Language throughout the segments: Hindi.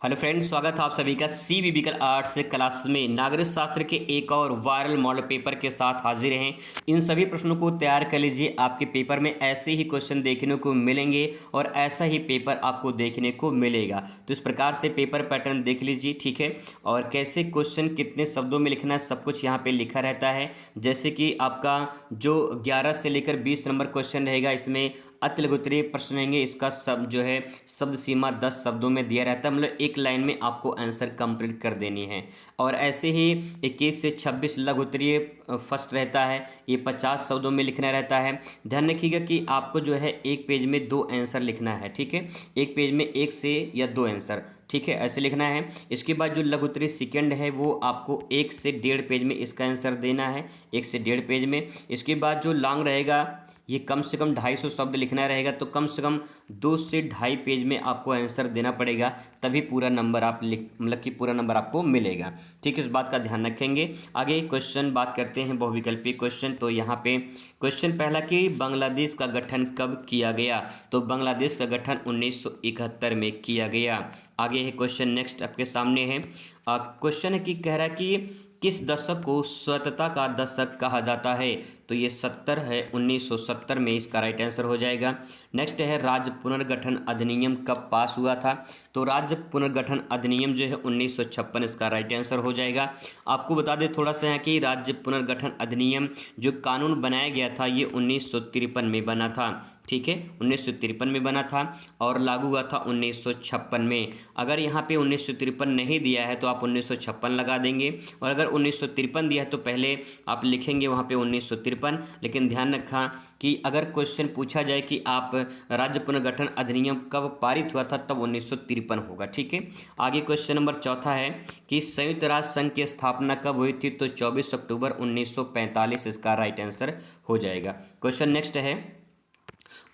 हेलो फ्रेंड्स, स्वागत है आप सभी का सीबीबीकल आर्ट्स क्लास में। नागरिक शास्त्र के एक और वायरल मॉडल पेपर के साथ हाजिर हैं। इन सभी प्रश्नों को तैयार कर लीजिए। आपके पेपर में ऐसे ही क्वेश्चन देखने को मिलेंगे और ऐसा ही पेपर आपको देखने को मिलेगा। तो इस प्रकार से पेपर पैटर्न देख लीजिए, ठीक है। और कैसे क्वेश्चन कितने शब्दों में लिखना है सब कुछ यहाँ पे लिखा रहता है। जैसे कि आपका जो 11 से लेकर 20 नंबर क्वेश्चन रहेगा, इसमें अतिलघुत्तरीय प्रश्न रहेंगे। इसका सब जो है शब्द सीमा 10 शब्दों में दिया रहता है, मतलब एक लाइन में आपको आंसर कंप्लीट कर देनी है। और ऐसे ही 21 से 26 लघु उत्तरीय फर्स्ट रहता है, ये 50 शब्दों में लिखना रहता है। ध्यान रखिएगा कि आपको जो है एक पेज में 2 आंसर लिखना है, ठीक है। एक पेज में 1 से या 2 आंसर, ठीक है, ऐसे लिखना है। इसके बाद जो लघु उत्तरीय सेकंड है वो आपको 1 से 1.5 पेज में इसका आंसर देना है, 1 से 1.5 पेज में। इसके बाद जो लॉन्ग रहेगा ये कम से कम 250 शब्द लिखना रहेगा, तो कम से कम 2 से 2.5 पेज में आपको आंसर देना पड़ेगा, तभी पूरा नंबर आप लिख मतलब कि पूरा नंबर आपको मिलेगा, ठीक है। इस बात का ध्यान रखेंगे। आगे क्वेश्चन बात करते हैं बहुविकल्पीय क्वेश्चन। तो यहाँ पे क्वेश्चन पहला कि बांग्लादेश का गठन कब किया गया। तो बांग्लादेश का गठन 1971 में किया गया। आगे है क्वेश्चन नेक्स्ट आपके सामने है। क्वेश्चन है कि कह रहा है कि किस दशक को स्वतंत्रता का दशक कहा जाता है। तो ये 70 है, 1970 में इसका राइट आंसर हो जाएगा। नेक्स्ट है राज्य पुनर्गठन अधिनियम कब पास हुआ था। तो राज्य पुनर्गठन अधिनियम जो है 1956, इसका राइट आंसर हो जाएगा। आपको बता दें थोड़ा सा है कि राज्य पुनर्गठन अधिनियम जो कानून बनाया गया था ये 1953 में बना था, ठीक है, 1953 में बना था और लागू हुआ था 1956 में। अगर यहाँ पे 1953 नहीं दिया है तो आप 1956 लगा देंगे, और अगर 1953 दिया है तो पहले आप लिखेंगे वहाँ पे 1953। लेकिन ध्यान रखा कि अगर क्वेश्चन पूछा जाए कि आप राज्य पुनर्गठन अधिनियम कब पारित हुआ था, तब 1953 होगा, ठीक है। आगे क्वेश्चन नंबर चौथा है कि संयुक्त राष्ट्र संघ की स्थापना कब हुई थी। तो 24 अक्टूबर 1945 इसका राइट आंसर हो जाएगा। क्वेश्चन नेक्स्ट है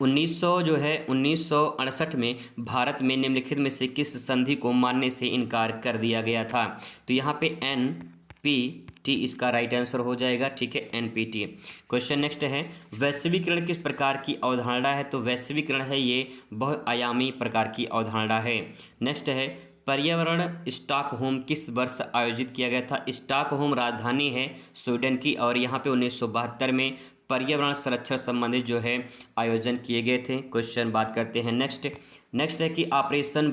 1968 में भारत में निम्नलिखित में से किस संधि को मानने से इनकार कर दिया गया था। तो यहाँ पे NPT इसका राइट आंसर हो जाएगा, ठीक है, NPT। क्वेश्चन नेक्स्ट है वैश्वीकरण किस प्रकार की अवधारणा है। तो वैश्वीकरण है ये बहुआयामी प्रकार की अवधारणा है। नेक्स्ट है पर्यावरण स्टॉकहोम किस वर्ष आयोजित किया गया था। स्टॉकहोम राजधानी है स्वीडन की, और यहाँ पे 1972 में पर्यावरण संरक्षण संबंधित जो है आयोजन किए गए थे। क्वेश्चन बात करते हैं नेक्स्ट है कि ऑपरेशन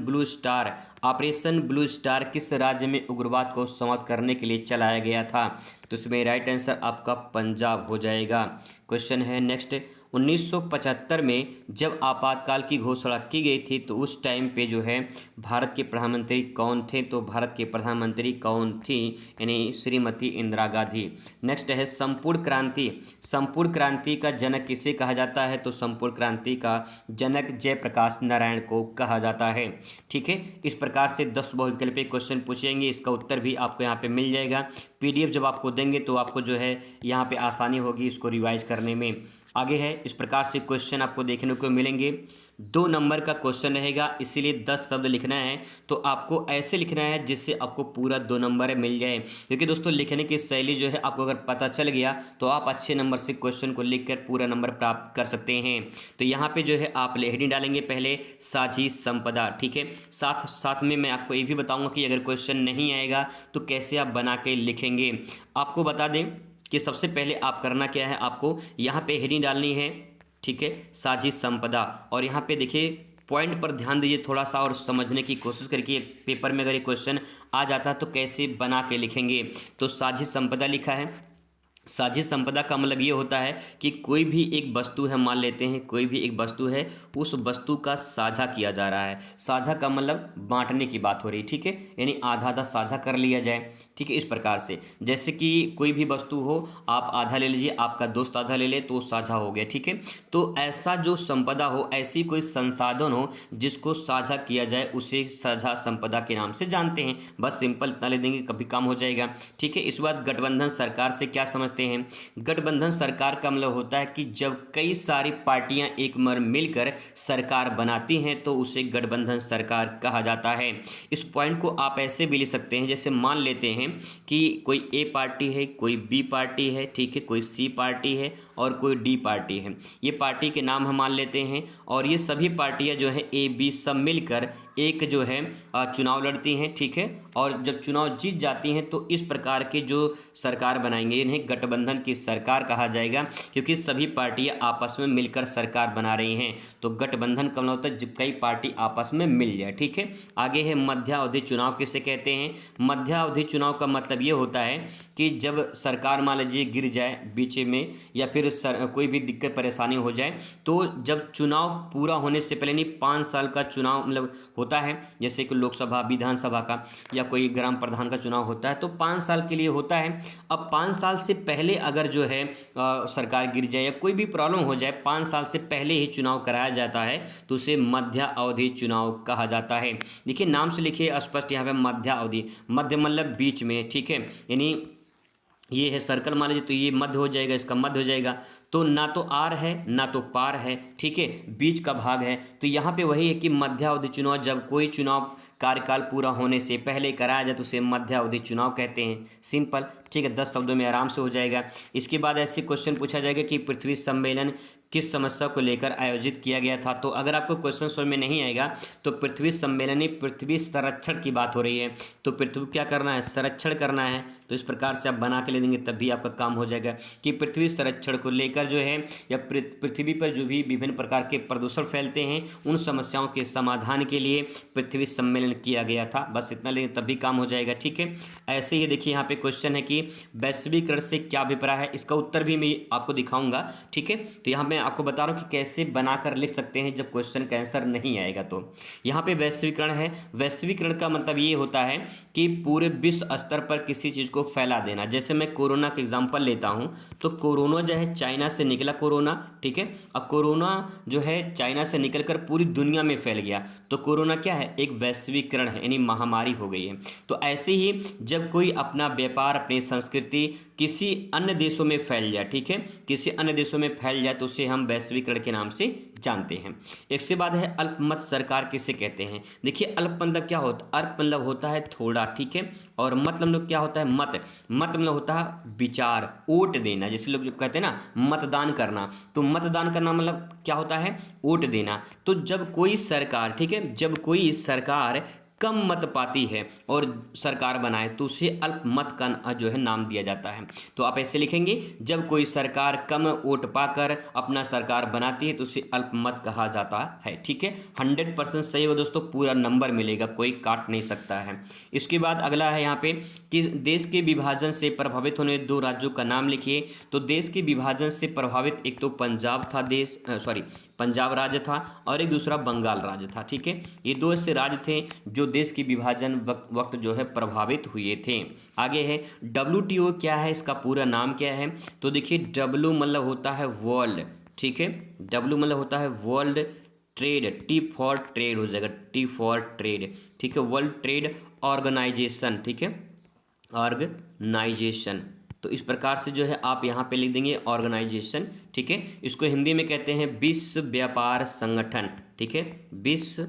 ब्लू स्टार किस राज्य में उग्रवाद को समाप्त करने के लिए चलाया गया था। तो इसमें राइट आंसर आपका पंजाब हो जाएगा। क्वेश्चन है नेक्स्ट 1975 में जब आपातकाल की घोषणा की गई थी तो उस टाइम पे जो है भारत के प्रधानमंत्री कौन थे। तो भारत के प्रधानमंत्री कौन थी, यानी श्रीमती इंदिरा गांधी। नेक्स्ट है संपूर्ण क्रांति का जनक किसे कहा जाता है। तो संपूर्ण क्रांति का जनक जयप्रकाश नारायण को कहा जाता है, ठीक है। इस प्रकार से 10 बहुविकल्पीय क्वेश्चन पूछेंगे, इसका उत्तर भी आपको यहाँ पे मिल जाएगा। PDF जब आपको देंगे तो आपको जो है यहाँ पे आसानी होगी इसको रिवाइज करने में। आगे है इस प्रकार से क्वेश्चन आपको देखने को मिलेंगे। 2 नंबर का क्वेश्चन रहेगा, इसीलिए 10 शब्द लिखना है। तो आपको ऐसे लिखना है जिससे आपको पूरा 2 नंबर मिल जाए, क्योंकि दोस्तों लिखने की शैली जो है आपको अगर पता चल गया तो आप अच्छे नंबर से क्वेश्चन को लिखकर पूरा नंबर प्राप्त कर सकते हैं। तो यहाँ पे जो है आप हेडिंग डालेंगे पहले साझी संपदा, ठीक है। साथ साथ में मैं आपको ये भी बताऊंगा कि अगर क्वेश्चन नहीं आएगा तो कैसे आप बना के लिखेंगे। आपको बता दें कि सबसे पहले आप करना क्या है, आपको यहाँ पे हेडिंग डालनी है, ठीक है, साझी संपदा। और यहाँ पे देखिए पॉइंट पर ध्यान दीजिए थोड़ा सा और समझने की कोशिश करके पेपर में अगर ये क्वेश्चन आ जाता है तो कैसे बना के लिखेंगे। तो साझी संपदा लिखा है। साझी संपदा का मतलब ये होता है कि कोई भी एक वस्तु है, मान लेते हैं कोई भी एक वस्तु है, उस वस्तु का साझा किया जा रहा है। साझा का मतलब बांटने की बात हो रही है, ठीक है, यानी आधा आधा साझा कर लिया जाए, ठीक है। इस प्रकार से जैसे कि कोई भी वस्तु हो, आप आधा ले लीजिए, आपका दोस्त आधा ले ले, तो साझा हो गया, ठीक है। तो ऐसा जो संपदा हो, ऐसी कोई संसाधन हो जिसको साझा किया जाए, उसे साझा संपदा के नाम से जानते हैं। बस सिंपल इतना ले देंगे, कभी काम हो जाएगा, ठीक है। इस बात गठबंधन सरकार से क्या समझते हैं। गठबंधन सरकार का मतलब होता है कि जब कई सारी पार्टियां एक मिलकर सरकार बनाती हैं तो उसे गठबंधन सरकार कहा जाता है। इस पॉइंट को आप ऐसे भी लिख सकते हैं, जैसे मान लेते हैं कि कोई A पार्टी है, कोई B पार्टी है, ठीक है, कोई C पार्टी है और कोई D पार्टी है। ये पार्टी के नाम हम मान लेते हैं, और ये सभी पार्टियां जो हैं A B सब मिलकर एक जो है चुनाव लड़ती हैं, ठीक है, और जब चुनाव जीत जाती हैं तो इस प्रकार के जो सरकार बनाएंगे इन्हें गठबंधन की सरकार कहा जाएगा, क्योंकि सभी पार्टियां आपस में मिलकर सरकार बना रही हैं। तो गठबंधन कब होता है, जब कई पार्टी आपस में मिल जाए, ठीक है। आगे है मध्यावधि चुनाव किसे कहते हैं। मध्यावधि चुनाव का मतलब ये होता है कि जब सरकार मान लीजिए गिर जाए बीच में, या फिर कोई भी दिक्कत परेशानी हो जाए, तो जब चुनाव पूरा होने से पहले, नहीं 5 साल का चुनाव मतलब होता है, जैसे कि लोकसभा विधानसभा का या कोई ग्राम प्रधान का चुनाव होता है, तो 5 साल के लिए होता है। अब 5 साल से पहले अगर जो है सरकार गिर जाए या कोई भी प्रॉब्लम हो जाए, 5 साल से पहले ही चुनाव कराया जाता है, तो उसे मध्य अवधि चुनाव कहा जाता है। देखिए नाम से लिखिए स्पष्ट यहाँ पे मध्य अवधि, मध्य मतलब बीच में, ठीक है, यानी ये है सर्कल मान लीजिए, तो ये मध्य हो जाएगा, इसका मध्य हो जाएगा। तो ना तो आर है ना तो पार है, ठीक है, बीच का भाग है। तो यहाँ पे वही है कि मध्यावधि चुनाव, जब कोई चुनाव कार्यकाल पूरा होने से पहले कराया जाए तो उसे मध्यावधि चुनाव कहते हैं। सिंपल, ठीक है, 10 शब्दों में आराम से हो जाएगा। इसके बाद ऐसे क्वेश्चन पूछा जाएगा कि पृथ्वी सम्मेलन किस समस्या को लेकर आयोजित किया गया था। तो अगर आपको क्वेश्चन समझ में नहीं आएगा तो पृथ्वी सम्मेलन, पृथ्वी संरक्षण की बात हो रही है, तो पृथ्वी क्या करना है, संरक्षण करना है। तो इस प्रकार से आप बना के ले देंगे तब भी आपका काम हो जाएगा कि पृथ्वी संरक्षण को लेकर जो है, या पृथ्वी पर जो भी विभिन्न प्रकार के प्रदूषण फैलते हैं उन समस्याओं के समाधान के लिए पृथ्वी सम्मेलन किया गया था। बस इतना लेंगे तब भी काम हो जाएगा, ठीक है। ऐसे ही देखिए यहाँ पे क्वेश्चन है कि वैश्वीकरण से क्या अभिप्राय है, इसका उत्तर भी मैं आपको दिखाऊंगा, ठीक है। तो यहाँ मैं आपको बता रहा हूँ कि कैसे बनाकर लिख सकते हैं जब क्वेश्चन का आंसर नहीं आएगा। तो यहाँ पे वैश्वीकरण है, वैश्वीकरण का मतलब ये होता है कि पूरे विश्व स्तर पर किसी चीज़ को फैला देना। जैसे मैं कोरोना का एग्जाम्पल लेता हूँ, तो कोरोना जो है चाइना से निकला कोरोना, ठीक है। अब कोरोना जो है चाइना से निकलकर पूरी दुनिया में फैल गया, तो कोरोना क्या है, एक वैश्वीकरण है, यानी महामारी हो गई है। तो ऐसे ही जब कोई अपना व्यापार, अपनी संस्कृति किसी अन्य देशों में फैल जाए, ठीक है, किसी अन्य देशों में फैल जाए, तो उसे हम वैश्वीकरण के नाम से जानते हैं। इसके बाद है अल्पमत सरकार किसे कहते हैं। देखिए अल्प मतलब क्या होता है, अल्प मतलब होता है थोड़ा, ठीक है, और मत मतलब क्या होता है, मत मतलब होता है विचार, वोट देना। जैसे लोग जो कहते हैं ना मतदान करना, तो मतदान करना मतलब क्या होता है, वोट देना। तो जब कोई सरकार, ठीक है, जब कोई सरकार कम मत पाती है और सरकार बनाए तो उसे अल्पमत का जो है नाम दिया जाता है। तो आप ऐसे लिखेंगे, जब कोई सरकार कम वोट पाकर अपना सरकार बनाती है तो उसे अल्पमत कहा जाता है, ठीक है। 100% सही हो दोस्तों, पूरा नंबर मिलेगा, कोई काट नहीं सकता है। इसके बाद अगला है यहाँ पे कि देश के विभाजन से प्रभावित होने 2 राज्यों का नाम लिखिए। तो देश के विभाजन से प्रभावित एक तो पंजाब था, पंजाब राज्य था, और एक दूसरा बंगाल राज्य था, ठीक है। ये 2 ऐसे राज्य थे जो देश के विभाजन वक्त जो है प्रभावित हुए थे। आगे है WTO क्या है, इसका पूरा नाम क्या है। तो देखिए W मतलब होता है वर्ल्ड, ठीक है, W मतलब होता है world trade, T for trade हो जाएगा, T फॉर ट्रेड, ठीक है, वर्ल्ड ट्रेड ऑर्गेनाइजेशन, ठीक है, ऑर्गेनाइजेशन। तो इस प्रकार से जो है आप यहाँ पे लिख देंगे ऑर्गेनाइजेशन, ठीक है। इसको हिंदी में कहते हैं विश्व व्यापार संगठन, ठीक है, विश्व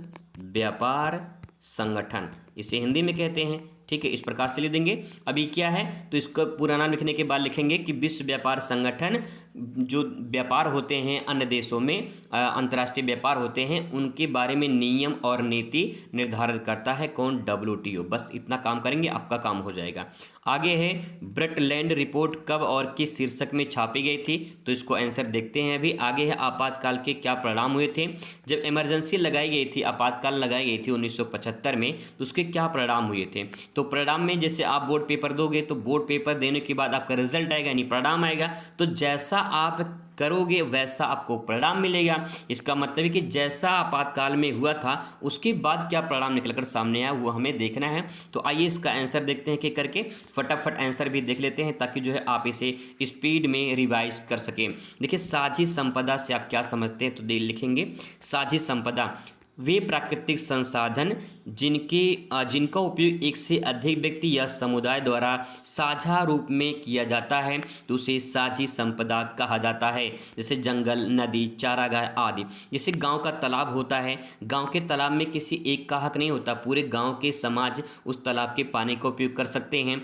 व्यापार संगठन इसे हिंदी में कहते हैं, ठीक है। इस प्रकार से लिख देंगे। अभी क्या है, तो इसका पूरा नाम लिखने के बाद लिखेंगे कि विश्व व्यापार संगठन, जो व्यापार होते हैं अन्य देशों में, अंतर्राष्ट्रीय व्यापार होते हैं, उनके बारे में नियम और नीति निर्धारित करता है कौन, WTO। बस इतना काम करेंगे आपका काम हो जाएगा। आगे है ब्रटलैंड रिपोर्ट कब और किस शीर्षक में छापी गई थी। तो इसको आंसर देखते हैं अभी। आगे है आपातकाल के क्या परिणाम हुए थे। जब इमरजेंसी लगाई गई थी, आपातकाल लगाई गई थी 1975 में, तो उसके क्या परिणाम हुए थे। तो परिणाम में जैसे आप बोर्ड पेपर दोगे तो बोर्ड पेपर देने के बाद आपका रिजल्ट आएगा, यानी परिणाम आएगा, तो जैसा आप करोगे वैसा आपको परिणाम मिलेगा। इसका मतलब है कि जैसा आपातकाल में हुआ था उसके बाद क्या परिणाम निकलकर सामने आया वो हमें देखना है। तो आइए इसका आंसर देखते हैं कि करके फटाफट आंसर भी देख लेते हैं ताकि जो है आप इसे स्पीड में रिवाइज कर सकें। देखिए साझी संपदा से आप क्या समझते हैं, तो लिखेंगे साझी संपदा वे प्राकृतिक संसाधन जिनका उपयोग एक से अधिक व्यक्ति या समुदाय द्वारा साझा रूप में किया जाता है तो उसे साझी संपदा कहा जाता है। जैसे जंगल, नदी, चारागाह आदि। जैसे गांव का तालाब होता है, गांव के तालाब में किसी एक का हक नहीं होता, पूरे गांव के समाज उस तालाब के पानी का उपयोग कर सकते हैं,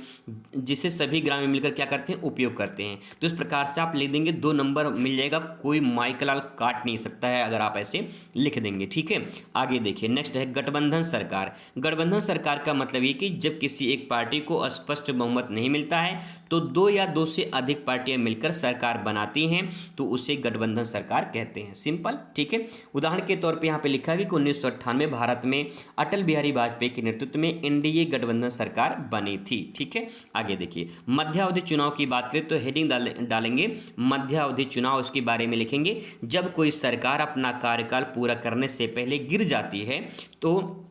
जिसे सभी ग्रामीण मिलकर क्या करते हैं, उपयोग करते हैं। तो इस प्रकार से आप लिख देंगे, 2 नंबर मिल जाएगा, कोई माइकलाल काट नहीं सकता है अगर आप ऐसे लिख देंगे, ठीक है। आगे देखिए नेक्स्ट है गठबंधन सरकार। गठबंधन सरकार का मतलब ये कि जब किसी एक पार्टी को स्पष्ट बहुमत नहीं मिलता है तो दो या दो से अधिक पार्टियां मिलकर सरकार बनाती हैं तो उसे गठबंधन सरकार कहते हैं। सिंपल, ठीक है। उदाहरण के तौर पे यहाँ पे लिखा है कि 1998 भारत में अटल बिहारी वाजपेयी के नेतृत्व में एनडीए गठबंधन सरकार बनी थी, ठीक है। आगे देखिए मध्यावधि चुनाव की बात करें तो हेडिंग डालेंगे मध्यावधि चुनाव, उसके बारे में लिखेंगे जब कोई सरकार अपना कार्यकाल पूरा करने से पहले गिर जाती है तो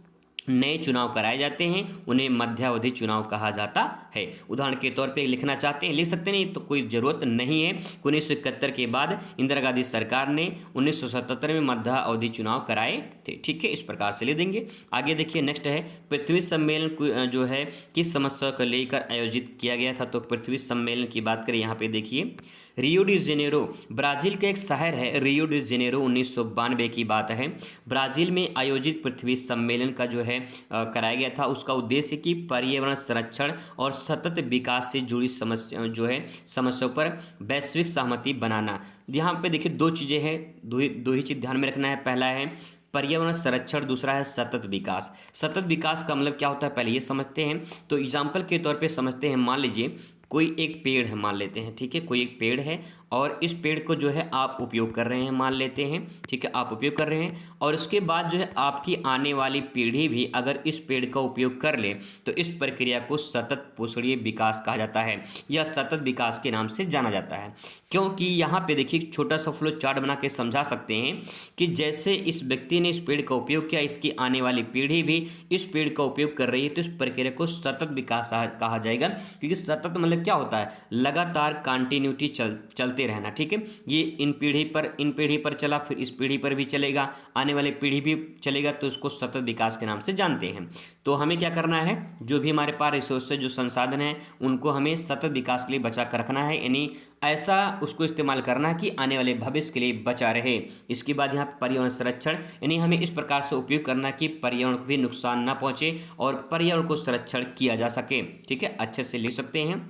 नए चुनाव कराए जाते हैं, उन्हें मध्यावधि चुनाव कहा जाता है। उदाहरण के तौर पे लिखना चाहते हैं लिख सकते नहीं तो कोई ज़रूरत नहीं है। 1971 के बाद इंदिरा गांधी सरकार ने 1977 में मध्यावधि चुनाव कराए थे, ठीक है। इस प्रकार से लिख देंगे। आगे देखिए नेक्स्ट है पृथ्वी सम्मेलन जो है किस समस्या को लेकर आयोजित किया गया था। तो पृथ्वी सम्मेलन की बात करें यहाँ पे देखिए रियो डी जेनेरो ब्राज़ील का एक शहर है। रियो डी जेनेरो 1992 की बात है। ब्राज़ील में आयोजित पृथ्वी सम्मेलन का जो है कराया गया था। उसका उद्देश्य कि पर्यावरण संरक्षण और सतत विकास से जुड़ी समस्याओं पर वैश्विक सहमति बनाना। यहाँ पे देखिए दो चीज़ें हैं, दो ही चीज़ ध्यान में रखना है। पहला है पर्यावरण संरक्षण, दूसरा है सतत विकास। सतत विकास का मतलब क्या होता है पहले ये समझते हैं। तो एग्जाम्पल के तौर पे समझते हैं, मान लीजिए कोई एक पेड़ है, मान लेते हैं, ठीक है। कोई एक पेड़ है और इस पेड़ को जो है आप उपयोग कर रहे हैं, मान लेते हैं, ठीक है, आप उपयोग कर रहे हैं और उसके बाद जो है आपकी आने वाली पीढ़ी भी अगर इस पेड़ का उपयोग कर ले तो इस प्रक्रिया को सतत पोषणीय विकास कहा जाता है या सतत विकास के नाम से जाना जाता है। क्योंकि यहाँ पे देखिए छोटा सा फ्लो चार्ट बना के समझा सकते हैं कि जैसे इस व्यक्ति ने इस पेड़ का उपयोग किया, इसकी आने वाली पीढ़ी भी इस पेड़ का उपयोग कर रही है तो इस प्रक्रिया को सतत विकास कहा जाएगा। क्योंकि सतत मतलब क्या होता है, लगातार कंटिन्यूटी चलते रहना, ठीक है। ये इन पीढ़ी पर चला, फिर इस पीढ़ी पर भी चलेगा, आने वाले पीढ़ी भी चलेगा, तो इसको सतत विकास के नाम से जानते हैं। तो हमें क्या करना है, जो भी हमारे पास रिसोर्सेज जो संसाधन है उनको हमें सतत विकास के लिए बचा कर रखना है, यानी ऐसा उसको इस्तेमाल करना है कि आने वाले भविष्य के लिए बचा रहे। इसके बाद यहाँ पर्यावरण संरक्षण, यानी हमें इस प्रकार से उपयोग करना कि पर्यावरण को भी नुकसान ना पहुँचे और पर्यावरण को संरक्षण किया जा सके, ठीक है। अच्छे से लिख सकते हैं।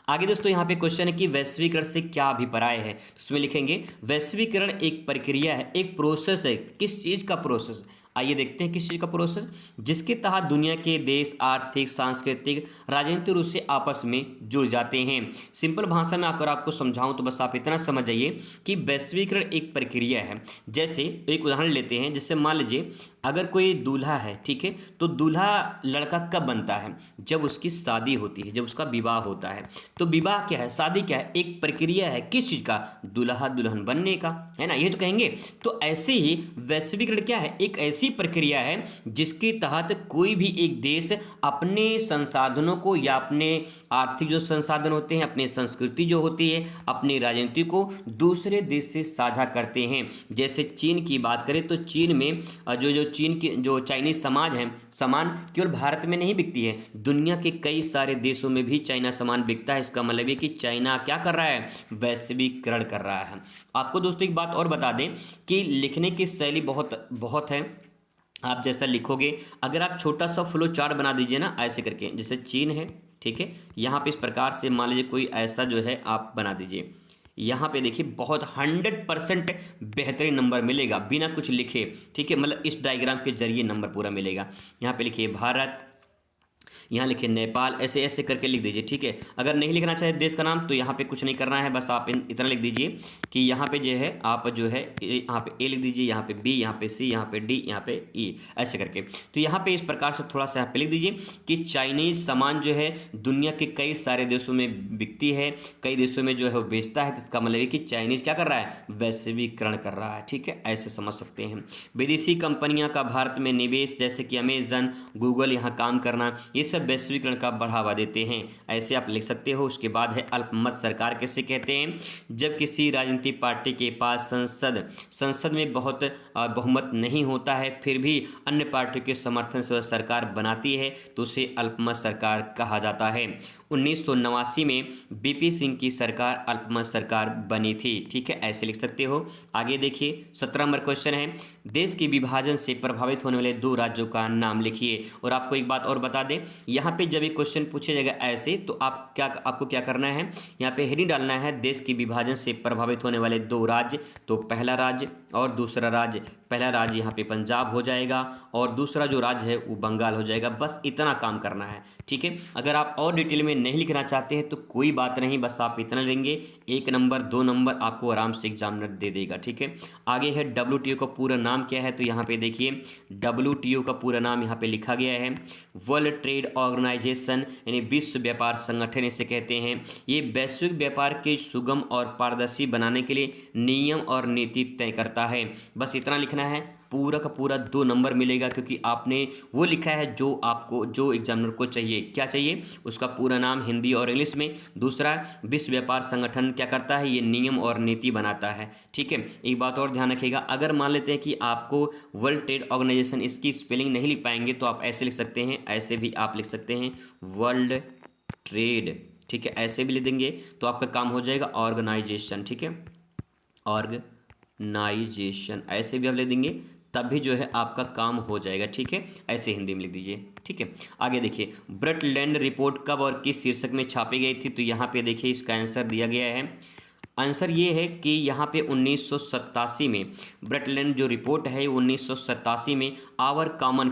आगे दोस्तों यहाँ पे क्वेश्चन है कि वैश्वीकरण से क्या अभिप्राय है। तो उसमें लिखेंगे वैश्वीकरण एक प्रक्रिया है, एक प्रोसेस है। किस चीज़ का प्रोसेस, आइए देखते हैं किस चीज़ का प्रोसेस, जिसके तहत दुनिया के देश आर्थिक, सांस्कृतिक, राजनीतिक रूप से आपस में जुड़ जाते हैं। सिंपल भाषा में अगर आपको समझाऊं तो बस आप इतना समझ जाइए कि वैश्वीकरण एक प्रक्रिया है। जैसे एक उदाहरण लेते हैं, जैसे मान लीजिए अगर कोई दूल्हा है, ठीक है, तो दूल्हा लड़का कब बनता है, जब उसकी शादी होती है, जब उसका विवाह होता है। तो विवाह क्या है, शादी क्या है, एक प्रक्रिया है। किस चीज़ का, दूल्हा दुल्हन बनने का, है ना, ये तो कहेंगे। तो ऐसे ही वैश्वीकरण क्या है, एक ऐसी प्रक्रिया है जिसके तहत कोई भी एक देश अपने संसाधनों को या अपने आर्थिक जो संसाधन होते हैं, अपनी संस्कृति जो होती है, अपनी राजनीति को दूसरे देश से साझा करते हैं। जैसे चीन की बात करें तो चीन में जो चीन की जो चाइनीज समाज है, सामान केवल भारत में नहीं बिकती है, दुनिया के कई सारे देशों में भी चाइना सामान बिकता है। इसका मतलब है कि चाइना क्या कर रहा है, वैश्वीकरण कर रहा है। आपको दोस्तों एक बात और बता दें कि लिखने की शैली बहुत है। आप जैसा लिखोगे, अगर आप छोटा सा फ्लो चार्ट बना दीजिए ना, ऐसे करके, जैसे चीन है, ठीक है, यहाँ पे इस प्रकार से मान लीजिए कोई ऐसा जो है आप बना दीजिए। यहाँ पे देखिए बहुत 100% बेहतरीन नंबर मिलेगा बिना कुछ लिखे, ठीक है, मतलब इस डायग्राम के जरिए नंबर पूरा मिलेगा। यहाँ पे लिखिए भारत, यहाँ लिखिए नेपाल, ऐसे ऐसे करके लिख दीजिए, ठीक है। अगर नहीं लिखना चाहे देश का नाम तो यहाँ पे कुछ नहीं करना है, बस आप इतना लिख दीजिए कि यहाँ पे जो है आप जो है यहाँ पे ए लिख दीजिए, यहाँ पे बी, यहाँ पे सी, यहाँ पे डी, यहाँ पे ई, ऐसे करके। तो यहाँ पे इस प्रकार से थोड़ा सा यहाँ पे लिख दीजिए कि चाइनीज़ सामान जो है दुनिया के कई सारे देशों में बिकती है, कई देशों में जो है वो बेचता है। तो इसका मतलब है कि चाइनीज़ क्या कर रहा है, वैश्वीकरण कर रहा है, ठीक है, ऐसे समझ सकते हैं। विदेशी कंपनियाँ का भारत में निवेश, जैसे कि अमेजन, गूगल, यहाँ काम करना, ये सब वैश्वीकरण का बढ़ावा देते हैं, ऐसे आप लिख सकते हो। उसके बाद है अल्पमत सरकार किसे कहते हैं, जब किसी राजनीतिक पार्टी के पास संसद में बहुत बहुमत नहीं होता है, फिर भी अन्य पार्टियों के समर्थन से वह सरकार बनाती है, तो उसे अल्पमत सरकार कहा जाता है। 1989 में बीपी सिंह की सरकार अल्पमत सरकार बनी थी। ठीक है, ऐसे लिख सकते हो। आगे देखिए 17 नंबर क्वेश्चन है, देश के विभाजन से प्रभावित होने वाले 2 राज्यों का नाम लिखिए। और आपको एक बात और बता दें, यहाँ पे जब ये क्वेश्चन पूछा जाएगा ऐसे, तो आपको क्या करना है, यहाँ पे हेडिंग डालना है देश के विभाजन से प्रभावित होने वाले 2 राज्य। तो पहला राज्य और दूसरा राज्य, पहला राज्य यहाँ पे पंजाब हो जाएगा और दूसरा जो राज्य है वो बंगाल हो जाएगा। बस इतना काम करना है। ठीक है, अगर आप और डिटेल में नहीं लिखना चाहते हैं तो कोई बात नहीं, बस आप इतना लेंगे, 1 नंबर 2 नंबर आपको आराम से एग्जामिनर दे देगा। ठीक है, आगे है WTO का पूरा नाम क्या है, तो यहाँ पे देखिए WTO का पूरा नाम यहाँ पे लिखा गया है वर्ल्ड ट्रेड ऑर्गेनाइजेशन, यानी विश्व व्यापार संगठन इसे कहते हैं। ये वैश्विक व्यापार के सुगम और पारदर्शी बनाने के लिए नियम और नीति तय करता है। बस इतना लिखना है, पूरा का पूरा 2 नंबर मिलेगा, क्योंकि आपने वो लिखा है जो एग्जामिनर को चाहिए। क्या चाहिए, उसका पूरा नाम हिंदी और इंग्लिश में। दूसरा, विश्व व्यापार संगठन क्या करता है, ये नियम और नीति बनाता है। ठीक है, एक बात और ध्यान रखिएगा, अगर मान लेते हैं कि आपको वर्ल्ड ट्रेड ऑर्गेनाइजेशन इसकी स्पेलिंग नहीं लिख पाएंगे तो आप ऐसे लिख सकते हैं, ऐसे भी आप लिख सकते हैं वर्ल्ड ट्रेड। ठीक है, ऐसे भी लिख देंगे तो आपका काम हो जाएगा ऑर्गेनाइजेशन। ठीक है, ऑर्गेनाइजेशन ऐसे भी आप लिख देंगे, तब भी जो है आपका काम हो जाएगा। ठीक है, ऐसे हिंदी में लिख दीजिए। ठीक है, आगे देखिए ब्रटलैंड रिपोर्ट कब और किस शीर्षक में छापी गई थी, तो यहाँ पे देखिए इसका आंसर दिया गया है। आंसर ये है कि यहाँ पे 1987 में ब्रटलैंड जो रिपोर्ट है 1987 में आवर कॉमन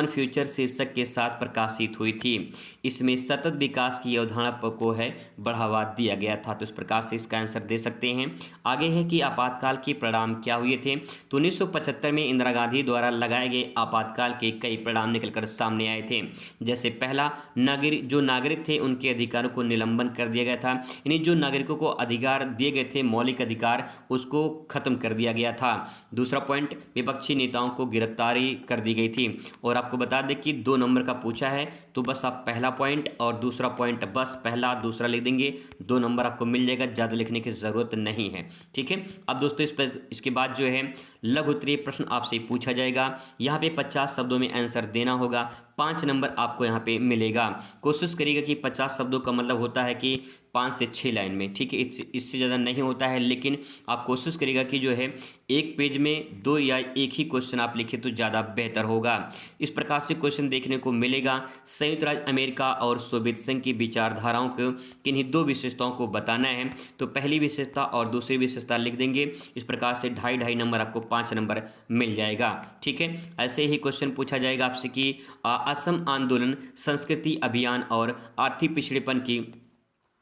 फ्यूचर शीर्षक के साथ प्रकाशित हुई थी। इसमें सतत विकास की अवधारणा को है बढ़ावा दिया गया था। तो इस प्रकार से इसका आंसर दे सकते हैं। आगे है कि आपातकाल के परिणाम क्या हुए थे, तो 1975 में इंदिरा गांधी द्वारा लगाए गए आपातकाल के कई परिणाम निकलकर सामने आए थे। जैसे पहला, जो नागरिक थे उनके अधिकारों को निलंबन कर दिया गया था, यानी जो नागरिकों को अधिकार दिए गए थे, मौलिक अधिकार, उसको खत्म कर दिया गया था। दूसरा पॉइंट, विपक्षी नेताओं को गिरफ्तारी कर दी गई थी। और आपको बता दें कि 2 नंबर का पूछा है, तो बस आप पहला पॉइंट और दूसरा पॉइंट बस पहला दूसरा लिख देंगे, 2 नंबर आपको मिल जाएगा, ज़्यादा लिखने की ज़रूरत नहीं है। ठीक है, अब दोस्तों इसके बाद जो है लघु उत्तरीय प्रश्न आपसे पूछा जाएगा। यहाँ पे 50 शब्दों में आंसर देना होगा, 5 नंबर आपको यहाँ पे मिलेगा। कोशिश करिएगा कि 50 शब्दों का मतलब होता है कि 5 से 6 लाइन में। ठीक है, इससे ज़्यादा नहीं होता है, लेकिन आप कोशिश करिएगा कि जो है एक पेज में 2 या 1 ही क्वेश्चन आप लिखें तो ज़्यादा बेहतर होगा। इस प्रकार से क्वेश्चन देखने को मिलेगा। संयुक्त राज्य अमेरिका और सोवियत संघ की विचारधाराओं को किन्हीं 2 विशेषताओं को बताना है, तो पहली विशेषता और दूसरी विशेषता लिख देंगे। इस प्रकार से 2.5 नंबर आपको 5 नंबर मिल जाएगा। ठीक है, ऐसे ही क्वेश्चन पूछा जाएगा आपसे कि असम आंदोलन संस्कृति अभियान और आर्थिक पिछड़ेपन की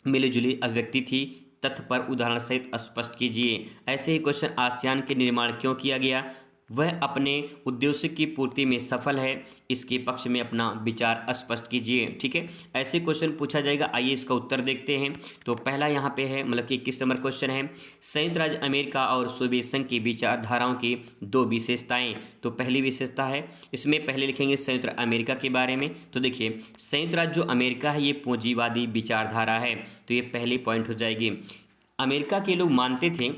मिलीजुली अभिव्यक्ति थी, तथ्य पर उदाहरण सहित स्पष्ट कीजिए। ऐसे ही क्वेश्चन आसियान के निर्माण क्यों किया गया, वह अपने उद्देश्य की पूर्ति में सफल है, इसके पक्ष में अपना विचार स्पष्ट कीजिए। ठीक है, ऐसे क्वेश्चन पूछा जाएगा। आइए इसका उत्तर देखते हैं। तो पहला यहाँ पे है, मतलब कि 21 नंबर क्वेश्चन है, संयुक्त राज्य अमेरिका और सोवियत संघ की विचारधाराओं की 2 विशेषताएं। तो पहली विशेषता है, इसमें पहले लिखेंगे संयुक्त राज्य अमेरिका के बारे में। तो देखिए संयुक्त राज्य जो अमेरिका है ये पूंजीवादी विचारधारा है, तो ये पहली पॉइंट हो जाएगी। अमेरिका के लोग मानते थे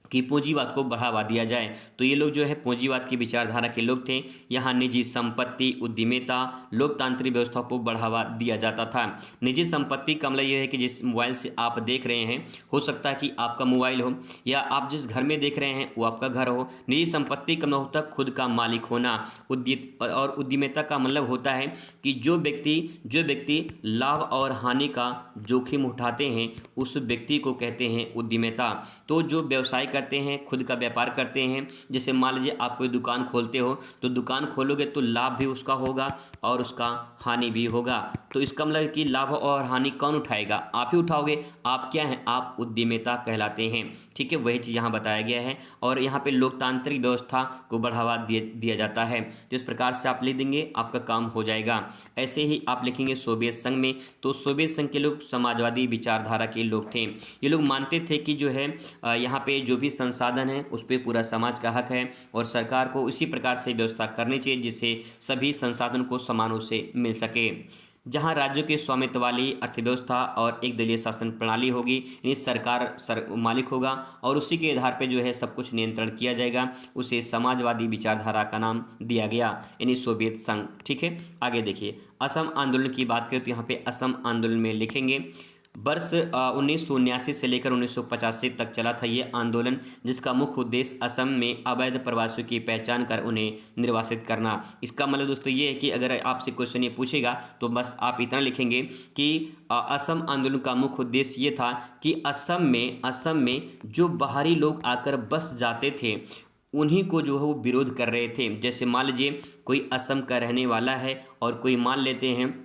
कि पूंजीवाद को बढ़ावा दिया जाए, तो ये लोग जो है पूंजीवाद की विचारधारा के लोग थे। यहाँ निजी संपत्ति, उद्यमिता, लोकतांत्रिक व्यवस्था को बढ़ावा दिया जाता था। निजी संपत्ति का मतलब ये है कि जिस मोबाइल से आप देख रहे हैं, हो सकता है कि आपका मोबाइल हो, या आप जिस घर में देख रहे हैं वो आपका घर हो। निजी संपत्ति का मतलब होता है खुद का मालिक होना। और उद्यमिता का मतलब होता है कि जो व्यक्ति लाभ और हानि का जोखिम उठाते हैं, उस व्यक्ति को कहते हैं उद्यमिता। तो जो व्यवसाय करते हैं, खुद का व्यापार करते हैं, जैसे मान लीजिए आप कोई दुकान खोलते हो, तो दुकान खोलोगे तो लाभ भी उसका होगा और उसका हानि भी होगा। तो इसका मतलब कि लाभ और हानि कौन उठाएगा, आप ही उठाओगे। आप क्या हैं, आप उद्यमिता कहलाते हैं। ठीक है, वही चीज़ यहाँ बताया गया है। और यहाँ पे लोकतांत्रिक व्यवस्था को बढ़ावा दिया जाता है। तो इस प्रकार से आप लिख देंगे, आपका काम हो जाएगा। ऐसे ही आप लिखेंगे सोवियत संघ में, तो सोवियत संघ के लोग समाजवादी विचारधारा के लोग थे। ये लोग मानते थे कि जो है यहाँ पे जो भी संसाधन है उस पर पूरा समाज का हक है, और सरकार को इसी प्रकार से व्यवस्था करनी चाहिए जिससे सभी संसाधन को समानों से मिल सके। जहां राज्यों के स्वामित्व वाली अर्थव्यवस्था और एक दलीय शासन प्रणाली होगी, यानी सरकार मालिक होगा और उसी के आधार पे जो है सब कुछ नियंत्रण किया जाएगा। उसे समाजवादी विचारधारा का नाम दिया गया, यानी सोवियत संघ। ठीक है, आगे देखिए असम आंदोलन की बात करें तो यहाँ पे असम आंदोलन में लिखेंगे वर्ष 1979 से लेकर 1985 तक चला था ये आंदोलन, जिसका मुख्य उद्देश्य असम में अवैध प्रवासियों की पहचान कर उन्हें निर्वासित करना। इसका मतलब दोस्तों ये है कि अगर आपसे क्वेश्चन ये पूछेगा तो बस आप इतना लिखेंगे कि असम आंदोलन का मुख्य उद्देश्य ये था कि असम में जो बाहरी लोग आकर बस जाते थे उन्हीं को जो है वो विरोध कर रहे थे। जैसे मान लीजिए कोई असम का रहने वाला है और कोई मान लेते हैं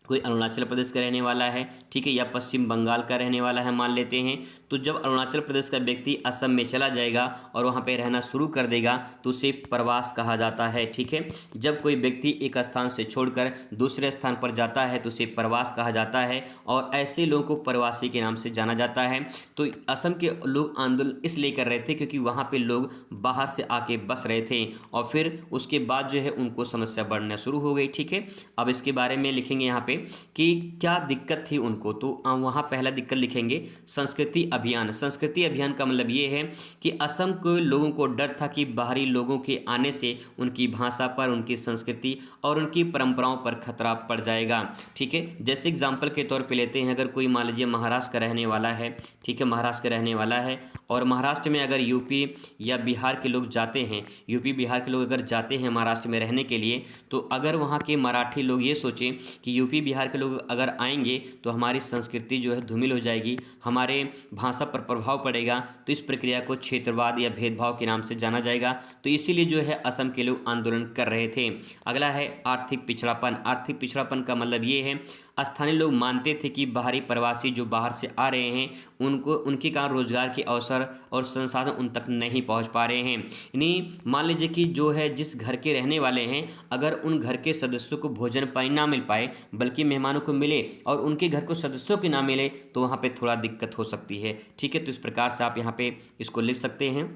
कोई अरुणाचल प्रदेश का रहने वाला है, ठीक है, या पश्चिम बंगाल का रहने वाला है मान लेते हैं, तो जब अरुणाचल प्रदेश का व्यक्ति असम में चला जाएगा और वहाँ पे रहना शुरू कर देगा तो उसे प्रवास कहा जाता है। ठीक है, जब कोई व्यक्ति एक स्थान से छोड़कर दूसरे स्थान पर जाता है तो उसे प्रवास कहा जाता है और ऐसे लोगों को प्रवासी के नाम से जाना जाता है। तो असम के लोग आंदोलन इसलिए कर रहे थे क्योंकि वहाँ पे लोग बाहर से आके बस रहे थे और फिर उसके बाद जो है उनको समस्या बढ़ना शुरू हो गई। ठीक है, अब इसके बारे में लिखेंगे यहाँ पे कि क्या दिक्कत थी उनको, तो वहाँ पहला दिक्कत लिखेंगे संस्कृति अभियान। संस्कृति अभियान का मतलब ये है कि असम के लोगों को डर था कि बाहरी लोगों के आने से उनकी भाषा पर, उनकी संस्कृति और उनकी परंपराओं पर खतरा पड़ जाएगा। ठीक है, जैसे एग्जाम्पल के तौर पे लेते हैं, अगर कोई मान लीजिए महाराष्ट्र का रहने वाला है, ठीक है, महाराष्ट्र का रहने वाला है और महाराष्ट्र में अगर यूपी या बिहार के लोग जाते हैं, यूपी बिहार के लोग अगर जाते हैं महाराष्ट्र में रहने के लिए, तो अगर वहाँ के मराठी लोग ये सोचें कि यूपी बिहार के लोग अगर आएंगे तो हमारी संस्कृति जो है धूमिल हो जाएगी, हमारे भाषा पर प्रभाव पड़ेगा, तो इस प्रक्रिया को क्षेत्रवाद या भेदभाव के नाम से जाना जाएगा। तो इसीलिए जो है असम के लोग आंदोलन कर रहे थे। अगला है आर्थिक पिछड़ापन। आर्थिक पिछड़ापन का मतलब ये है स्थानीय लोग मानते थे कि बाहरी प्रवासी जो बाहर से आ रहे हैं उनको उनके कारण रोजगार के अवसर और संसाधन उन तक नहीं पहुंच पा रहे हैं। यानी मान लीजिए कि जो है जिस घर के रहने वाले हैं अगर उन घर के सदस्यों को भोजन पानी ना मिल पाए बल्कि मेहमानों को मिले और उनके घर को सदस्यों की ना मिले तो वहाँ पे थोड़ा दिक्कत हो सकती है। ठीक है, तो इस प्रकार से आप यहाँ पे इसको लिख सकते हैं।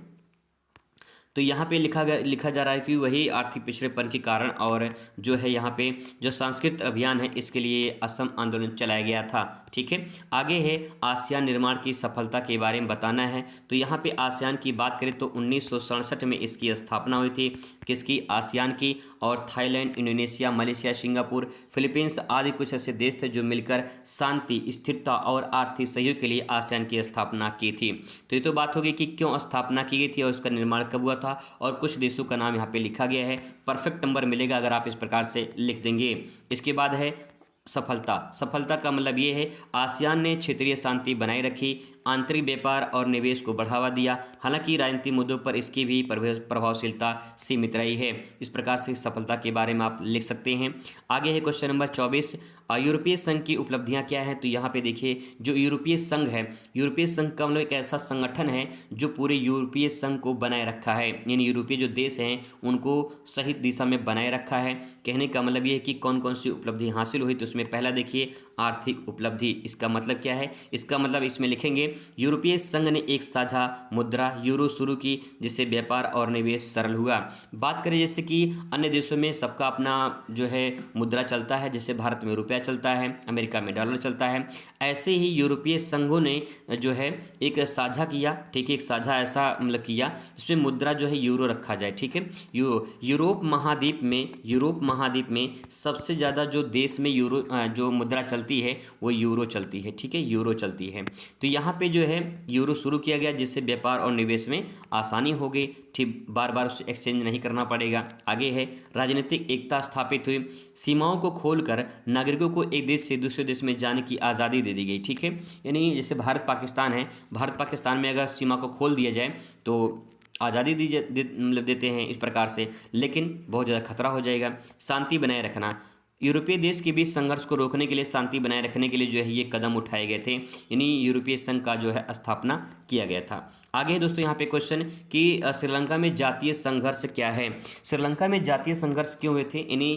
तो यहाँ पे लिखा जा रहा है कि वही आर्थिक पिछड़ेपन के कारण और जो है यहाँ पे जो सांस्कृतिक अभियान है इसके लिए असम आंदोलन चलाया गया था। ठीक है, आगे है आसियान निर्माण की सफलता के बारे में बताना है। तो यहाँ पे आसियान की बात करें तो 1967 में इसकी स्थापना हुई थी, किसकी, आसियान की, और Thailand, Indonesia, Malaysia, Singapore, Philippines आदि कुछ ऐसे देश थे जो मिलकर शांति, स्थिरता और आर्थिक सहयोग के लिए आसियान की स्थापना की थी। तो ये तो बात होगी कि क्यों स्थापना की गई थी और उसका निर्माण कब हुआ था और कुछ देशों का नाम यहाँ पे लिखा गया है। परफेक्ट नंबर मिलेगा अगर आप इस प्रकार से लिख देंगे। इसके बाद है सफलता। सफलता का मतलब ये है आसियान ने क्षेत्रीय शांति बनाए रखी, आंतरिक व्यापार और निवेश को बढ़ावा दिया, हालांकि राजनीतिक मुद्दों पर इसकी भी प्रभावशीलता सीमित रही है। इस प्रकार से सफलता के बारे में आप लिख सकते हैं। आगे है क्वेश्चन नंबर 24, यूरोपीय संघ की उपलब्धियां क्या हैं। तो यहाँ पे देखिए जो यूरोपीय संघ है, यूरोपीय संघ का मतलब एक ऐसा संगठन है जो पूरे यूरोपीय संघ को बनाए रखा है, यानी यूरोपीय जो देश हैं उनको सही दिशा में बनाए रखा है। कहने का मतलब ये है कि कौन कौन सी उपलब्धि हासिल हुई, तो उसमें पहला देखिए आर्थिक उपलब्धि। इसका मतलब क्या है, इसका मतलब इसमें लिखेंगे यूरोपीय संघ ने एक साझा मुद्रा यूरो शुरू की जिससे व्यापार और निवेश सरल हुआ। बात करें जैसे कि अन्य देशों में सबका अपना जो है मुद्रा चलता है, जैसे भारत में रुपया चलता है, अमेरिका में डॉलर चलता है, ऐसे ही यूरोपीय संघों ने जो है एक साझा किया, ठीक है, एक साझा ऐसा मतलब किया जिसमें मुद्रा जो है यूरो रखा जाए। ठीक है, यूरोप महाद्वीप में सबसे ज़्यादा जो देश में यूरो जो मुद्रा चलती है वो यूरो चलती है। ठीक है, यूरो चलती है। तो यहाँ पे जो है यूरो शुरू किया गया जिससे व्यापार और निवेश में आसानी हो गई, ठीक, बार बार उसे एक्सचेंज नहीं करना पड़ेगा। आगे है राजनीतिक एकता स्थापित हुई, सीमाओं को खोलकर नागरिकों को एक देश से दूसरे देश में जाने की आज़ादी दे दी गई। ठीक है, यानी जैसे भारत पाकिस्तान है, भारत पाकिस्तान में अगर सीमा को खोल दिया जाए तो आज़ादी मतलब देते हैं इस प्रकार से, लेकिन बहुत ज़्यादा खतरा हो जाएगा। शांति बनाए रखना, यूरोपीय देश के बीच संघर्ष को रोकने के लिए, शांति बनाए रखने के लिए जो है ये कदम उठाए गए थे, यानी यूरोपीय संघ का जो है स्थापना किया गया था। आगे है दोस्तों यहाँ पे क्वेश्चन कि श्रीलंका में जातीय संघर्ष क्या है। श्रीलंका में जातीय संघर्ष क्यों हुए थे, यानी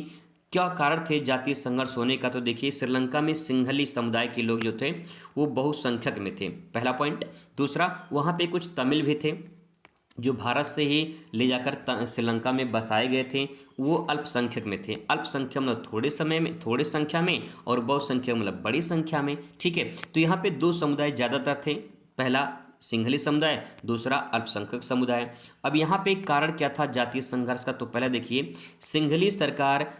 क्या कारण थे जातीय संघर्ष होने का। तो देखिए श्रीलंका में सिंहली समुदाय के लोग जो थे वो बहुसंख्यक में थे, पहला पॉइंट। दूसरा, वहाँ पे कुछ तमिल भी थे, जो भारत से ही ले जाकर श्रीलंका में बसाए गए थे वो अल्पसंख्यक में थे। अल्पसंख्यक मतलब थोड़े समय में, थोड़े संख्या में, और बहुसंख्यक मतलब बड़ी संख्या में। ठीक है, तो यहाँ पे दो समुदाय ज़्यादातर थे, पहला सिंहली समुदाय, दूसरा अल्पसंख्यक समुदाय। अब यहाँ पे कारण क्या था जातीय संघर्ष का, तो पहले देखिए सिंघली सरकार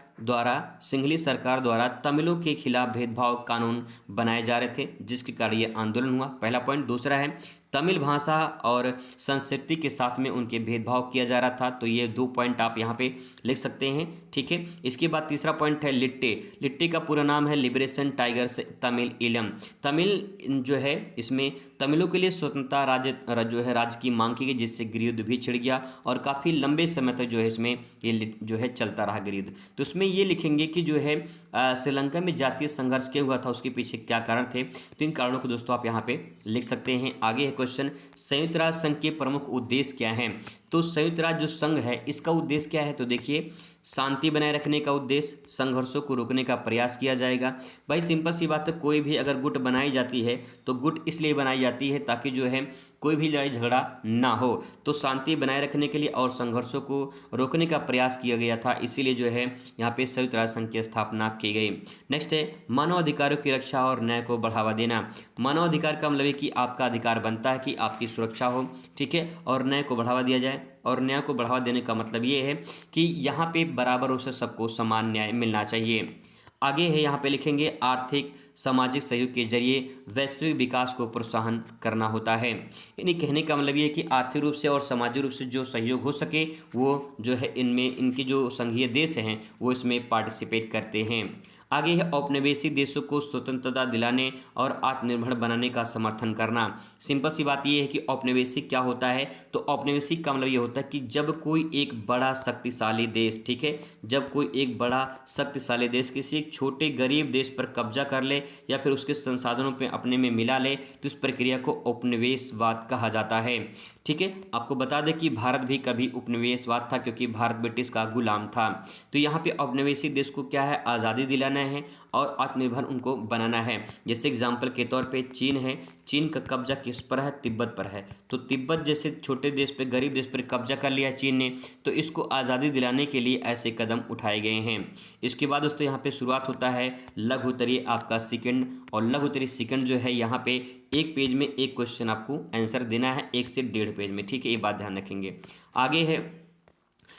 द्वारा तमिलों के खिलाफ भेदभाव कानून बनाए जा रहे थे, जिसके कारण ये आंदोलन हुआ, पहला पॉइंट। दूसरा है तमिल भाषा और संस्कृति के साथ में उनके भेदभाव किया जा रहा था, तो ये 2 पॉइंट आप यहाँ पे लिख सकते हैं। ठीक है, इसके बाद तीसरा पॉइंट है लिट्टे। लिट्टे का पूरा नाम है लिबरेशन टाइगर्स तमिल ईलम। तमिल जो है इसमें तमिलों के लिए स्वतंत्रता राज्य की मांग की गई, जिससे गृहयुद्ध भी छिड़ गया और काफ़ी लंबे समय तक जो है इसमें ये जो है चलता रहा गृहयुद्ध। तो इसमें ये लिखेंगे कि जो है श्रीलंका में जातीय संघर्ष क्या हुआ था, उसके पीछे क्या कारण थे। तो इन कारणों को दोस्तों आप यहाँ पे लिख सकते हैं। आगे है क्वेश्चन, संयुक्त राष्ट्र संघ के प्रमुख उद्देश्य क्या हैं। तो संयुक्त राष्ट्र जो संघ है इसका उद्देश्य क्या है, तो देखिए शांति बनाए रखने का उद्देश्य, संघर्षों को रोकने का प्रयास किया जाएगा। भाई सिंपल सी बात है, कोई भी अगर गुट बनाई जाती है तो गुट इसलिए बनाई जाती है ताकि जो है कोई भी लड़ाई झगड़ा ना हो, तो शांति बनाए रखने के लिए और संघर्षों को रोकने का प्रयास किया गया था, इसीलिए जो है यहाँ पे संयुक्त राष्ट्र संघ की स्थापना की गई। नेक्स्ट है मानव अधिकारों की रक्षा और न्याय को बढ़ावा देना। मानव अधिकार का मतलब है कि आपका अधिकार बनता है कि आपकी सुरक्षा हो, ठीक है, और न्याय को बढ़ावा दिया जाए। और न्याय को बढ़ावा देने का मतलब ये है कि यहाँ पे बराबर रूप से सबको समान न्याय मिलना चाहिए। आगे है यहाँ पे लिखेंगे आर्थिक सामाजिक सहयोग के जरिए वैश्विक विकास को प्रोत्साहन करना होता है। यानी कहने का मतलब ये कि आर्थिक रूप से और सामाजिक रूप से जो सहयोग हो सके वो जो है इनमें इनके जो संघीय देश हैं वो इसमें पार्टिसिपेट करते हैं। आगे है औपनिवेशिक देशों को स्वतंत्रता दिलाने और आत्मनिर्भर बनाने का समर्थन करना। सिंपल सी बात यह है कि औपनिवेशिक क्या होता है, तो औपनिवेशिक का मतलब ये होता है कि जब कोई एक बड़ा शक्तिशाली देश, ठीक है, जब कोई एक बड़ा शक्तिशाली देश किसी एक छोटे गरीब देश पर कब्जा कर ले या फिर उसके संसाधनों पे अपने में मिला ले, तो इस प्रक्रिया को उपनिवेशवाद कहा जाता है। ठीक है, आपको बता दें कि भारत भी कभी उपनिवेशवाद था क्योंकि भारत ब्रिटिश का गुलाम था। तो यहाँ पे औपनिवेशिक देश को क्या है, आज़ादी दिलाना है और आत्मनिर्भर उनको बनाना है। जैसे एग्जाम्पल के तौर पे चीन है, चीन का कब्जा किस पर है, तिब्बत पर है, तो तिब्बत जैसे छोटे देश पे, गरीब देश पर कब्जा कर लिया चीन ने, तो इसको आज़ादी दिलाने के लिए ऐसे कदम उठाए गए हैं। इसके बाद दोस्तों यहाँ पे शुरुआत होता है लघु उत्तरीय आपका सेकंड, और लघु उत्तरीय सेकंड जो है यहाँ पे एक पेज में एक क्वेश्चन आपको आंसर देना है, 1 से 1.5 पेज में, ठीक है, ये बात ध्यान रखेंगे। आगे है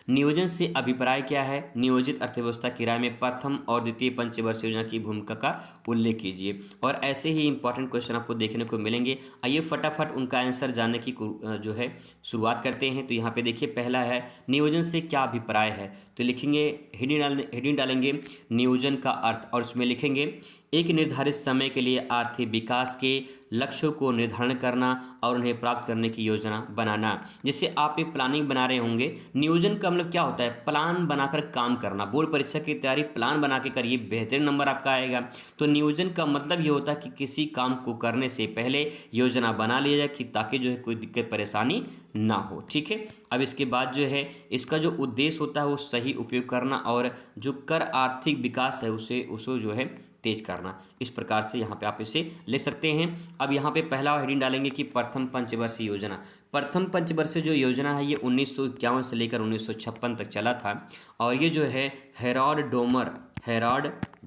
नियोजन से अभिप्राय क्या है। नियोजित अर्थव्यवस्था किराए में प्रथम और द्वितीय पंचवर्षीय योजना की भूमिका का उल्लेख कीजिए। और ऐसे ही इंपॉर्टेंट क्वेश्चन आपको देखने को मिलेंगे। आइए फटाफट उनका आंसर जानने की जो है शुरुआत करते हैं। तो यहाँ पे देखिए पहला है नियोजन से क्या अभिप्राय है, तो लिखेंगे हेडिंग डालेंगे नियोजन का अर्थ, और उसमें लिखेंगे एक निर्धारित समय के लिए आर्थिक विकास के लक्ष्यों को निर्धारण करना और उन्हें प्राप्त करने की योजना बनाना। जैसे आप एक प्लानिंग बना रहे होंगे, नियोजन का मतलब क्या होता है, प्लान बनाकर काम करना। बोर्ड परीक्षा की तैयारी प्लान बना के करिए, बेहतरीन नंबर आपका आएगा। तो नियोजन का मतलब ये होता है कि किसी काम को करने से पहले योजना बना लिया जाए कि ताकि जो है कोई दिक्कत परेशानी ना हो। ठीक है, अब इसके बाद जो है इसका जो उद्देश्य होता है वो सही उपयोग करना और जो कर आर्थिक विकास है उसे जो है तेज करना। इस प्रकार से यहाँ पे आप इसे ले सकते हैं। अब यहाँ पे पहला हेडिंग डालेंगे कि प्रथम पंचवर्षीय योजना। प्रथम पंचवर्षीय जो योजना है ये 1951 से लेकर 1956 तक चला था, और ये जो है हेराल्ड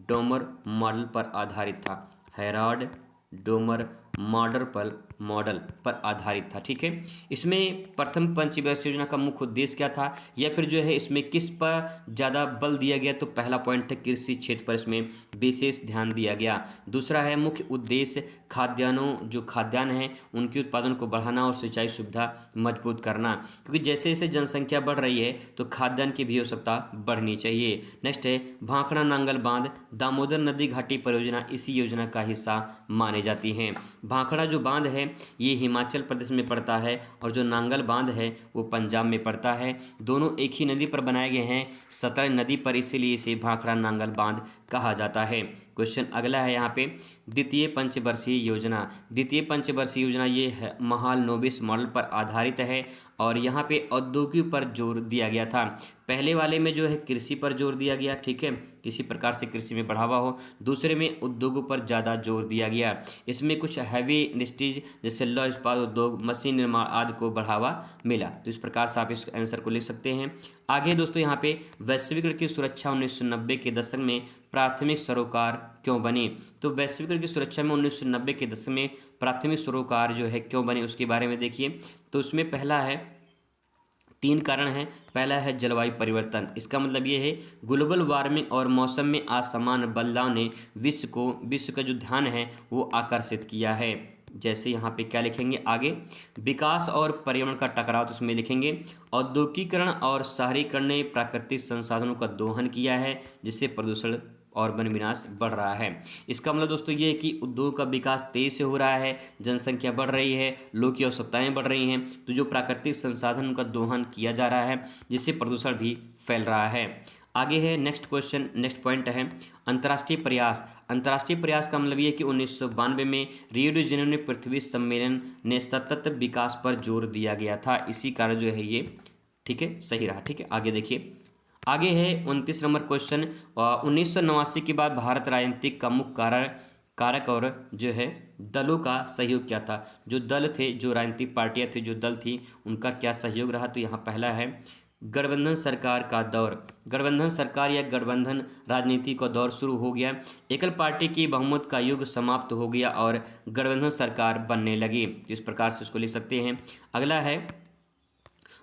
डोमर मॉडल पर आधारित था। हेराल्ड डोमर मॉडल पर आधारित था। ठीक है, इसमें प्रथम पंचवर्षीय योजना का मुख्य उद्देश्य क्या था, या फिर जो है इसमें किस पर ज़्यादा बल दिया गया, तो पहला पॉइंट है कृषि क्षेत्र पर इसमें विशेष ध्यान दिया गया। दूसरा है मुख्य उद्देश्य खाद्यान्न हैं उनके उत्पादन को बढ़ाना और सिंचाई सुविधा मजबूत करना, क्योंकि जैसे जैसे जनसंख्या बढ़ रही है तो खाद्यान्न की भी आवश्यकता बढ़नी चाहिए। नेक्स्ट है भाखड़ा नांगल बांध दामोदर नदी घाटी परियोजना इसी योजना का हिस्सा माने जाती हैं। भाखड़ा जो बांध है ये हिमाचल प्रदेश में पड़ता है और जो नांगल बांध है वो पंजाब में पड़ता है। दोनों एक ही नदी पर बनाए गए हैं, सतलज नदी पर, इसीलिए इसे भाखड़ा नांगल बांध कहा जाता है। क्वेश्चन अगला है यहाँ पे, द्वितीय पंचवर्षीय योजना। द्वितीय पंचवर्षीय योजना ये है महालनोबिस मॉडल पर आधारित है और यहाँ पे औद्योगिक पर जोर दिया गया था। पहले वाले में जो है कृषि पर जोर दिया गया, ठीक है, किसी प्रकार से कृषि में बढ़ावा हो। दूसरे में उद्योगों पर ज़्यादा जोर दिया गया। इसमें कुछ हैवी इंडस्ट्रीज जैसे लौह इस्पात उद्योग, मशीन निर्माण आदि को बढ़ावा मिला। तो इस प्रकार से आप इस आंसर को लिख सकते हैं। आगे दोस्तों यहाँ पे वैश्वीकरण की सुरक्षा 1990 के दशक में प्राथमिक सरोकार क्यों बनी। तो वैश्वीकरण की सुरक्षा में 1990 के दशक में प्राथमिक सरोकार जो है क्यों बनी, उसके बारे में देखिए। तो उसमें पहला है, 3 कारण हैं। पहला है जलवायु परिवर्तन, इसका मतलब ये है ग्लोबल वार्मिंग और मौसम में असामान्य बदलाव ने विश्व का जो ध्यान है वो आकर्षित किया है। जैसे यहाँ पे क्या लिखेंगे आगे, विकास और पर्यावरण का टकराव, तो उसमें लिखेंगे औद्योगिकीकरण और शहरीकरण ने प्राकृतिक संसाधनों का दोहन किया है जिससे प्रदूषण और वन विनाश बढ़ रहा है। इसका मतलब दोस्तों ये है कि उद्योग का विकास तेज से हो रहा है, जनसंख्या बढ़ रही है, लोग की आवश्यकताएं बढ़ रही हैं, तो जो प्राकृतिक संसाधन का दोहन किया जा रहा है जिससे प्रदूषण भी फैल रहा है। आगे है नेक्स्ट क्वेश्चन, नेक्स्ट पॉइंट है अंतर्राष्ट्रीय प्रयास। अंतर्राष्ट्रीय प्रयास का मतलब ये है कि 1992 में रियो डी जेनेरो में पृथ्वी सम्मेलन ने सतत विकास पर जोर दिया गया था, इसी कारण जो है ये, ठीक है, सही रहा। ठीक है, आगे देखिए, आगे है 29 नंबर क्वेश्चन। 1989 के बाद भारत राजनीतिक का मुख्य कारक और जो है दलों का सहयोग क्या था। जो दल थे, जो राजनीतिक पार्टियां थी, जो दल थी, उनका क्या सहयोग रहा। तो यहाँ पहला है गठबंधन सरकार का दौर। गठबंधन सरकार या गठबंधन राजनीति का दौर शुरू हो गया। एकल पार्टी की बहुमत का युग समाप्त हो गया और गठबंधन सरकार बनने लगी। इस प्रकार से उसको लिख सकते हैं। अगला है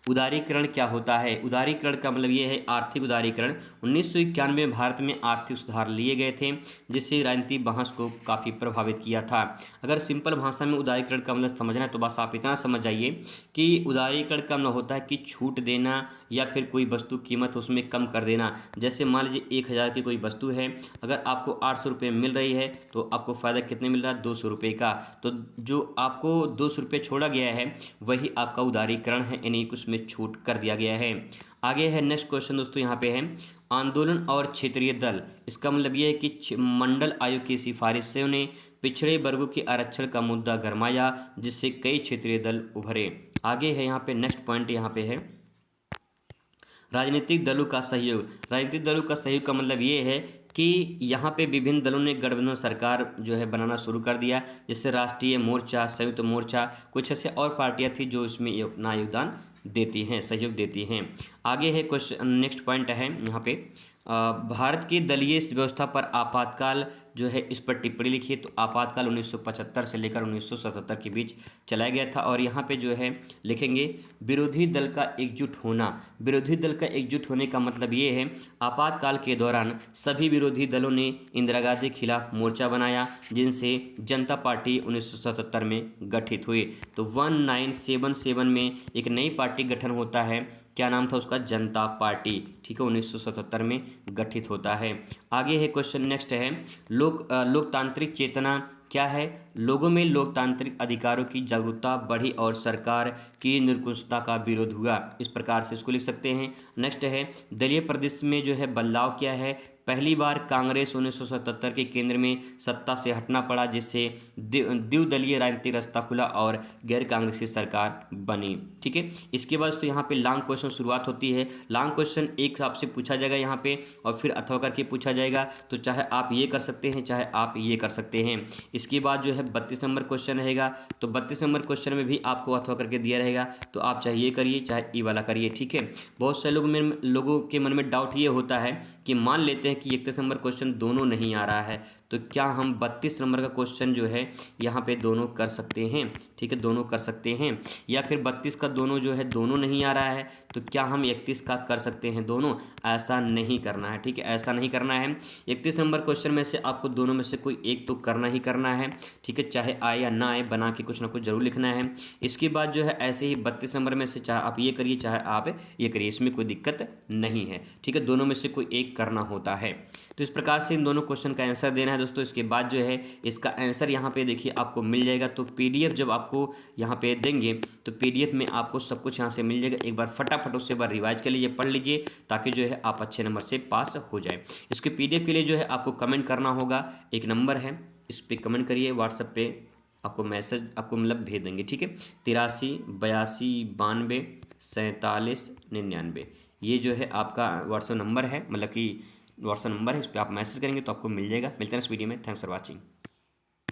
उदारीकरण क्या होता है। उदारीकरण का मतलब ये है आर्थिक उदारीकरण। 1991 में भारत में आर्थिक सुधार लिए गए थे जिससे राजनीतिक बहस को काफ़ी प्रभावित किया था। अगर सिंपल भाषा में उदारीकरण का मतलब समझना है तो बस आप इतना समझ जाइए कि उदारीकरण का मतलब होता है कि छूट देना या फिर कोई वस्तु कीमत उसमें कम कर देना। जैसे मान लीजिए 1000 की कोई वस्तु है, अगर आपको 800 रुपये मिल रही है तो आपको फ़ायदा कितने मिल रहा है, 200 रुपये का। तो जो आपको 200 रुपये छोड़ा गया है वही आपका उदारीकरण है, यानी कुछ में छूट कर दिया गया है। आगे है नेक्स्ट क्वेश्चन दोस्तों, यहाँ पे है आंदोलन और क्षेत्रीय दल। इसका मतलब यह है कि मंडल आयोग की सिफारिशों ने पिछड़े वर्गों के आरक्षण का मुद्दा गरमाया जिससे कई क्षेत्रीय दल उभरे। आगे है यहाँ पे नेक्स्ट पॉइंट, यहाँ पे है राजनीतिक दलों का सहयोग। राजनीतिक दलों का सहयोग का मतलब ये है कि यहाँ पे विभिन्न दलों ने गठबंधन सरकार जो है बनाना शुरू कर दिया, जैसे राष्ट्रीय मोर्चा, संयुक्त मोर्चा, कुछ ऐसे और पार्टियाँ थी जो इसमें अपना योगदान देती हैं, सहयोग देती हैं। आगे है क्वेश्चन, नेक्स्ट पॉइंट है यहाँ पे भारत की दलीय व्यवस्था पर आपातकाल जो है इस पर टिप्पणी लिखिए। तो आपातकाल 1975 से लेकर 1977 के बीच चलाया गया था। और यहाँ पे जो है लिखेंगे विरोधी दल का एकजुट होना। विरोधी दल का एकजुट होने का मतलब ये है आपातकाल के दौरान सभी विरोधी दलों ने इंदिरा गांधी के खिलाफ मोर्चा बनाया जिनसे जनता पार्टी 1977 में गठित हुई। तो 1977 में एक नई पार्टी गठन होता है, क्या नाम था उसका, जनता पार्टी, ठीक है, 1977 में गठित होता है। आगे है क्वेश्चन नेक्स्ट है लोकतांत्रिक चेतना क्या है। लोगों में लोकतांत्रिक अधिकारों की जागरूकता बढ़ी और सरकार की निरंकुशता का विरोध हुआ। इस प्रकार से इसको लिख सकते हैं। नेक्स्ट है दलीय प्रदेश में जो है बदलाव क्या है। पहली बार कांग्रेस 1977 के केंद्र में सत्ता से हटना पड़ा जिससे द्विदलीय राजनीतिक रास्ता खुला और गैर कांग्रेसी सरकार बनी। ठीक है, इसके बाद तो यहाँ पे लॉन्ग क्वेश्चन शुरुआत होती है। लॉन्ग क्वेश्चन एक आपसे पूछा जाएगा यहाँ पे और फिर अथवा करके पूछा जाएगा। तो चाहे आप ये कर सकते हैं चाहे आप ये कर सकते हैं। इसके बाद जो है 32 नंबर क्वेश्चन रहेगा। तो 32 नंबर क्वेश्चन में भी आपको अथवा करके दिया रहेगा, तो आप चाहे ये करिए चाहे ये वाला करिए। ठीक है, बहुत से लोगों के मन में डाउट ये होता है कि मान लेते हैं कि 31 नंबर क्वेश्चन दोनों नहीं आ रहा है, तो क्या हम 32 नंबर का क्वेश्चन जो है यहाँ पे दोनों कर सकते हैं। ठीक है, दोनों कर सकते हैं। या फिर 32 का दोनों जो है दोनों नहीं आ रहा है तो क्या हम 31 का कर सकते हैं दोनों। ऐसा नहीं करना है। ठीक है, ऐसा नहीं करना है। 31 नंबर क्वेश्चन में से आपको दोनों में से कोई एक तो करना ही करना है। ठीक है, चाहे आए या ना आए बना के कुछ ना कुछ जरूर लिखना है। इसके बाद जो है ऐसे ही 32 नंबर में से चाहे आप ये करिए चाहे आप ये करिए, इसमें कोई दिक्कत नहीं है। ठीक है, दोनों में से कोई एक करना होता है। है। तो इस प्रकार से इन दोनों क्वेश्चन का आंसर देना है दोस्तों। इसके बाद जो है इसका आंसर यहाँ पे देखिए आपको मिल जाएगा। तो पीडीएफ जब आपको यहाँ पे देंगे तो पीडीएफ में आपको सब कुछ यहाँ से मिल जाएगा। एक बार फटाफट उससे एक बार रिवाइज कर लीजिए, पढ़ लीजिए, ताकि जो है आप अच्छे नंबर से पास हो जाए। इसके पीडीएफ के लिए जो है आपको कमेंट करना होगा, एक नंबर है, इस पर कमेंट करिए, व्हाट्सएप पे आपको मैसेज आपको मतलब भेज देंगे, ठीक है। 83 82 92 47 99, ये जो है आपका व्हाट्सएप नंबर है, मतलब कि व्हाट्सएप नंबर है, इस पर आप मैसेज करेंगे तो आपको मिल जाएगा। मिलते हैं इस वीडियो में। Thanks for watching.